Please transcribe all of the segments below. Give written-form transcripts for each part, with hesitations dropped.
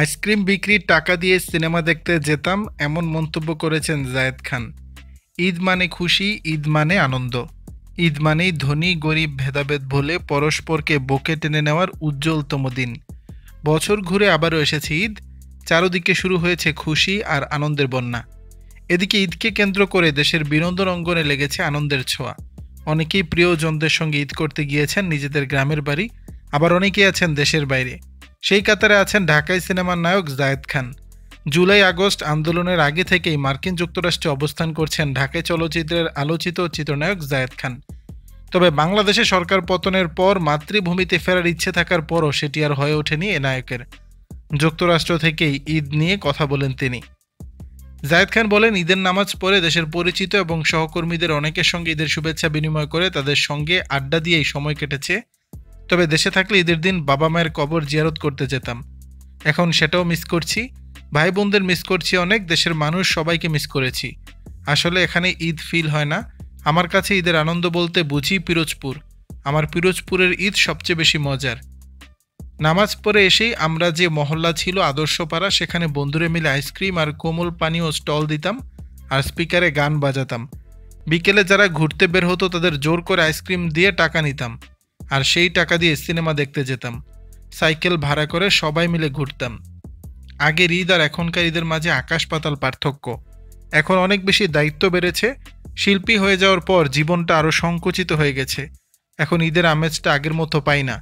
Ice cream বিক্রির টাকা দিয়ে সিনেমা দেখতে যেতাম, এমন মন্তব্য করেছেন জায়েদ খান। ঈদ মানে খুশি, ঈদ মানে আনন্দ, ঈদ মানেই ধনী গরিব ভেদাভেদ ভুলে পরস্পরকে বুকে টেনে নেওয়ার উজ্জ্বলতম দিন। বছর ঘুরে আবারও এসেছে ঈদ, চারদিকে শুরু হয়েছে খুশি আর আনন্দের বন্যা। এদিকে ঈদকে কেন্দ্র করে দেশের বিনোদন অঙ্গনে লেগেছে আনন্দের ছোঁয়া। অনেকেই প্রিয়জনদের সঙ্গে ঈদ করতে গিয়েছেন নিজেদের গ্রামের বাড়ি, আবার অনেকেই আছেন দেশের বাইরে। সেই কাতারে আছেন ঢাকাই সিনেমার নায়ক জায়েদ খান। জুলাই আগস্ট আন্দোলনের আগে থেকেই মার্কিন যুক্তরাষ্ট্রে অবস্থান করছেন ঢাকাই চলচ্চিত্রের আলোচিত চিত্রনায়ক জায়েদ খান। তবে বাংলাদেশে সরকার পতনের পর মাতৃভূমিতে ফেরার ইচ্ছে থাকার পরও সেটি আর হয়ে ওঠেনি এ নায়কের। যুক্তরাষ্ট্র থেকেই ঈদ নিয়ে কথা বলেন তিনি। জায়েদ খান বলেন, ঈদের নামাজ পড়ে দেশের পরিচিত এবং সহকর্মীদের অনেকের সঙ্গে ঈদের শুভেচ্ছা বিনিময় করে তাদের সঙ্গে আড্ডা দিয়েই সময় কেটেছে। তবে দেশে থাকলে ঈদের দিন বাবা মায়ের কবর জিয়ারত করতে যেতাম, এখন সেটাও মিস করছি। ভাই বোনদের মিস করছি অনেক, দেশের মানুষ সবাইকে মিস করেছি। আসলে এখানে ঈদ ফিল হয় না। আমার কাছে ঈদের আনন্দ বলতে বুঝি পিরোজপুর। আমার পিরোজপুরের ঈদ সবচেয়ে বেশি মজার। নামাজ পড়ে এসেই আমরা যে মহল্লা ছিল আদর্শপাড়া, সেখানে বন্ধুরা মিলে আইসক্রিম আর কোমল পানীয় স্টল দিতাম আর স্পিকারে গান বাজাতাম। বিকেলে যারা ঘুরতে বের হতো তাদের জোর করে আইসক্রিম দিয়ে টাকা নিতাম, আর সেই টাকা দিয়ে সিনেমা দেখতে যেতাম। সাইকেল ভাড়া করে সবাই মিলে ঘুরতাম। আগের ঈদ আর এখনকার ঈদের মাঝে আকাশ পাতাল পার্থক্য। এখন অনেক বেশি দায়িত্ব বেড়েছে। শিল্পী হয়ে যাওয়ার পর জীবনটা আরও সংকুচিত হয়ে গেছে। এখন ঈদের আমেজটা আগের মতো পাই না।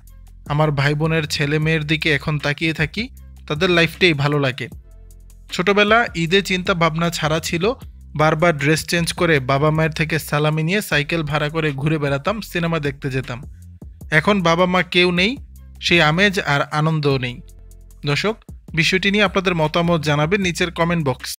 আমার ভাই বোনের ছেলে মেয়ের দিকে এখন তাকিয়ে থাকি, তাদের লাইফটাই ভালো লাগে। ছোটবেলা ঈদে চিন্তা ভাবনা ছাড়া ছিল, বারবার ড্রেস চেঞ্জ করে বাবা মায়ের থেকে সালামি নিয়ে সাইকেল ভাড়া করে ঘুরে বেড়াতাম, সিনেমা দেখতে যেতাম। এখন বাবা মা কেউ নেই, সেই আমেজ আর আনন্দও নেই। দর্শক, বিষয়টি নিয়ে আপনাদের মতামত জানাবেন নিচের কমেন্ট বক্স।